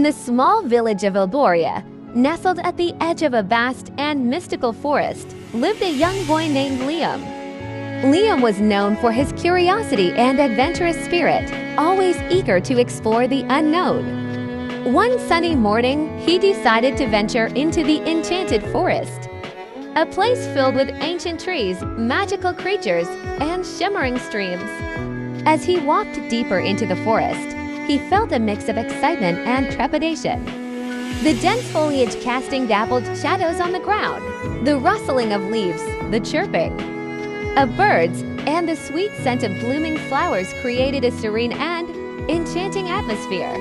the small village of Alboria, nestled at the edge of a vast and mystical forest, lived a young boy named Liam. Liam was known for his curiosity and adventurous spirit, always eager to explore the unknown. One sunny morning, he decided to venture into the enchanted forest, a place filled with ancient trees, magical creatures, and shimmering streams. As he walked deeper into the forest, he felt a mix of excitement and trepidation. The dense foliage casting dappled shadows on the ground, the rustling of leaves, the chirping of birds, and the sweet scent of blooming flowers created a serene and enchanting atmosphere.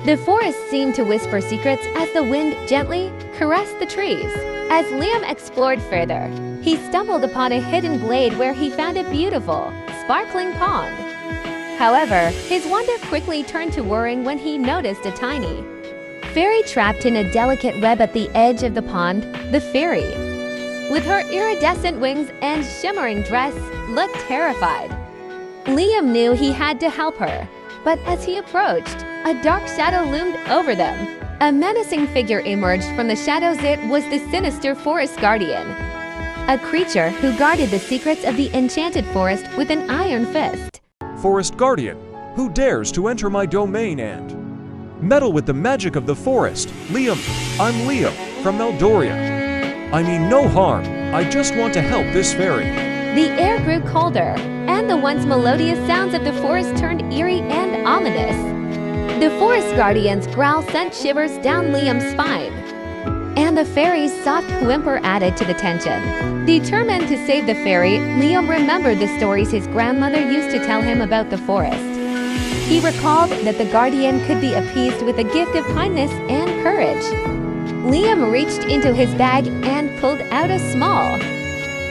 The forest seemed to whisper secrets as the wind gently caressed the trees. As Liam explored further, he stumbled upon a hidden glade where he found a beautiful, sparkling pond. However, his wonder quickly turned to worrying when he noticed a tiny fairy trapped in a delicate web at the edge of the pond. The fairy, with her iridescent wings and shimmering dress, looked terrified. Liam knew he had to help her, but as he approached, a dark shadow loomed over them. A menacing figure emerged from the shadows. It was the sinister forest guardian, a creature who guarded the secrets of the enchanted forest with an iron fist. Forest Guardian, who dares to enter my domain and meddle with the magic of the forest? Liam, I'm Liam from Eldoria. I mean no harm, I just want to help this fairy. The air grew colder, and the once melodious sounds of the forest turned eerie and ominous. The forest guardian's growl sent shivers down Liam's spine, and the fairy's soft whimper added to the tension. Determined to save the fairy, Liam remembered the stories his grandmother used to tell him about the forest. He recalled that the guardian could be appeased with a gift of kindness and courage. Liam reached into his bag and pulled out a small,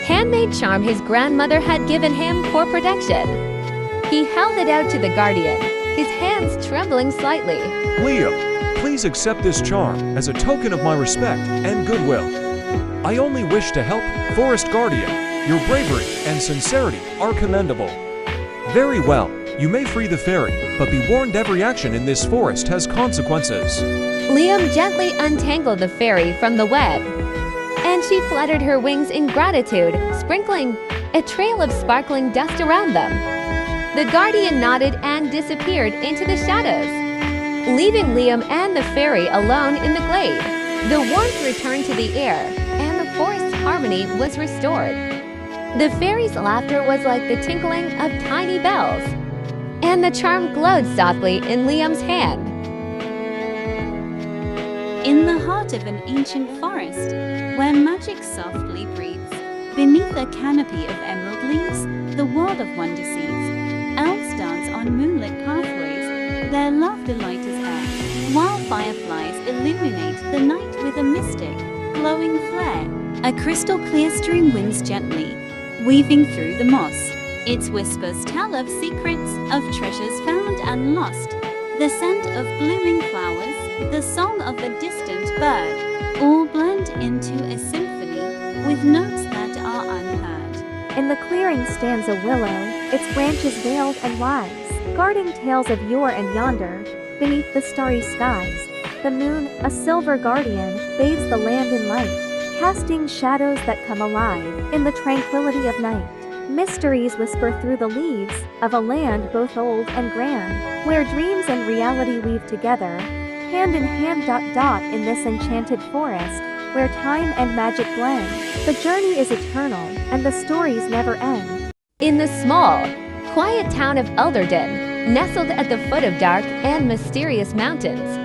handmade charm his grandmother had given him for protection. He held it out to the guardian, his hands trembling slightly. Liam, please accept this charm as a token of my respect and goodwill. I only wish to help. Forest Guardian, your bravery and sincerity are commendable. Very well, you may free the fairy, but be warned, every action in this forest has consequences. Liam gently untangled the fairy from the web, and she fluttered her wings in gratitude, sprinkling a trail of sparkling dust around them. The guardian nodded and disappeared into the shadows, leaving Liam and the fairy alone in the glade. The warmth returned to the air, and the forest's harmony was restored. The fairy's laughter was like the tinkling of tiny bells, and the charm glowed softly in Liam's hand. In the heart of an ancient forest, where magic softly breathes, beneath a canopy of emerald leaves, the world of wonder sees. Elves dance on moonlit pathways, their laughter light as air, while fireflies illuminate the night with a mystic, glowing flare. A crystal clear stream winds gently, weaving through the moss. Its whispers tell of secrets, of treasures found and lost, the scent of blooming flowers, the song of a distant bird, all blend into a symphony with notes that are unheard. In the clearing stands a willow, its branches veiled and wise, guarding tales of yore and yonder. Beneath the starry skies, the moon, a silver guardian, bathes the land in light, casting shadows that come alive in the tranquility of night. Mysteries whisper through the leaves of a land both old and grand, where dreams and reality weave together, hand in hand. In this enchanted forest, where time and magic blend, the journey is eternal, and the stories never end. In the small, quiet town of Elderden, nestled at the foot of dark and mysterious mountains,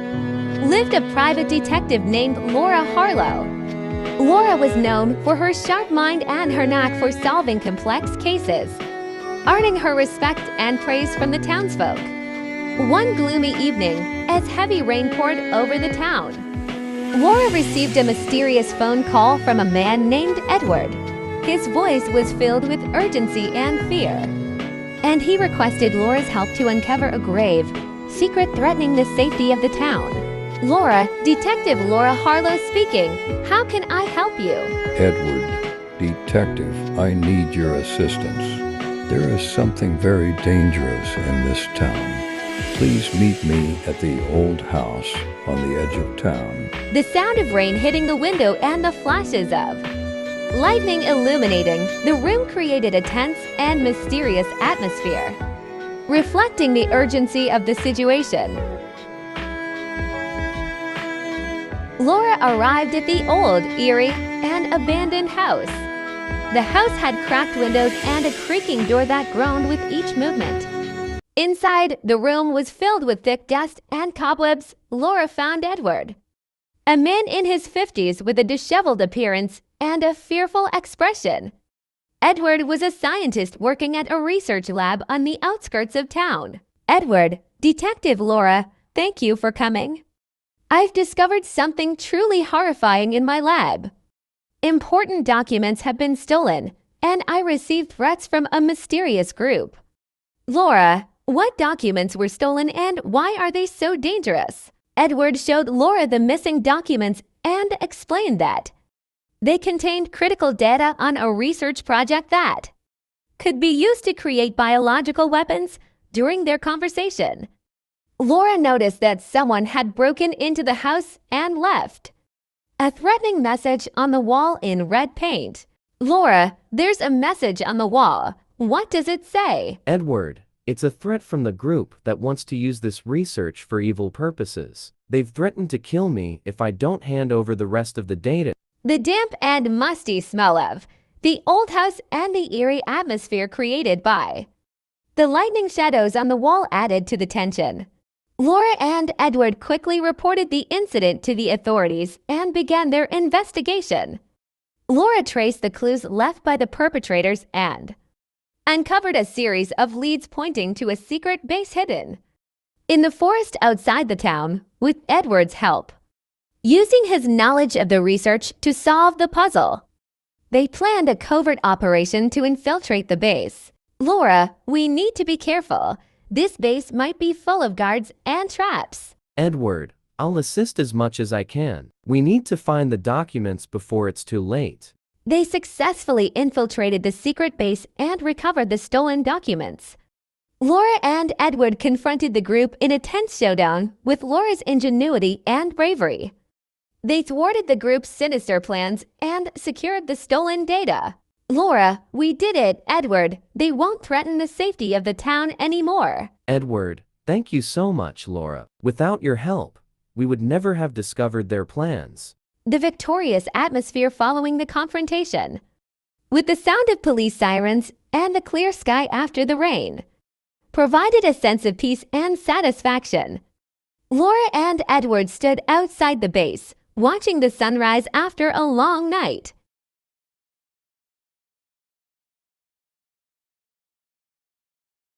lived a private detective named Laura Harlow. Laura was known for her sharp mind and her knack for solving complex cases, earning her respect and praise from the townsfolk. One gloomy evening, as heavy rain poured over the town, Laura received a mysterious phone call from a man named Edward. His voice was filled with urgency and fear, and he requested Laura's help to uncover a grave secret threatening the safety of the town. Laura, Detective Laura Harlow speaking. How can I help you? Edward, Detective, I need your assistance. There is something very dangerous in this town. Please meet me at the old house on the edge of town. The sound of rain hitting the window and the flashes of lightning illuminating the room created a tense and mysterious atmosphere, reflecting the urgency of the situation. Laura arrived at the old, eerie, and abandoned house. The house had cracked windows and a creaking door that groaned with each movement. Inside, the room was filled with thick dust and cobwebs. Laura found Edward, a man in his 50s with a disheveled appearance and a fearful expression. Edward was a scientist working at a research lab on the outskirts of town. Edward, Detective Laura, thank you for coming. I've discovered something truly horrifying in my lab. Important documents have been stolen, and I received threats from a mysterious group. Laura, what documents were stolen and why are they so dangerous? Edward showed Laura the missing documents and explained that they contained critical data on a research project that could be used to create biological weapons. During their conversation, Laura noticed that someone had broken into the house and left a threatening message on the wall in red paint. Laura, there's a message on the wall. What does it say? Edward, it's a threat from the group that wants to use this research for evil purposes. They've threatened to kill me if I don't hand over the rest of the data. The damp and musty smell of the old house and the eerie atmosphere created by the lightning shadows on the wall added to the tension. Laura and Edward quickly reported the incident to the authorities and began their investigation. Laura traced the clues left by the perpetrators and uncovered a series of leads pointing to a secret base hidden in the forest outside the town. With Edward's help, using his knowledge of the research to solve the puzzle, they planned a covert operation to infiltrate the base. Laura, we need to be careful. This base might be full of guards and traps. Edward, I'll assist as much as I can. We need to find the documents before it's too late. They successfully infiltrated the secret base and recovered the stolen documents. Laura and Edward confronted the group in a tense showdown with Laura's ingenuity and bravery. They thwarted the group's sinister plans and secured the stolen data. Laura, we did it, Edward. They won't threaten the safety of the town anymore. Edward, thank you so much, Laura. Without your help, we would never have discovered their plans. The victorious atmosphere following the confrontation, with the sound of police sirens and the clear sky after the rain, provided a sense of peace and satisfaction. Laura and Edward stood outside the base, watching the sunrise after a long night.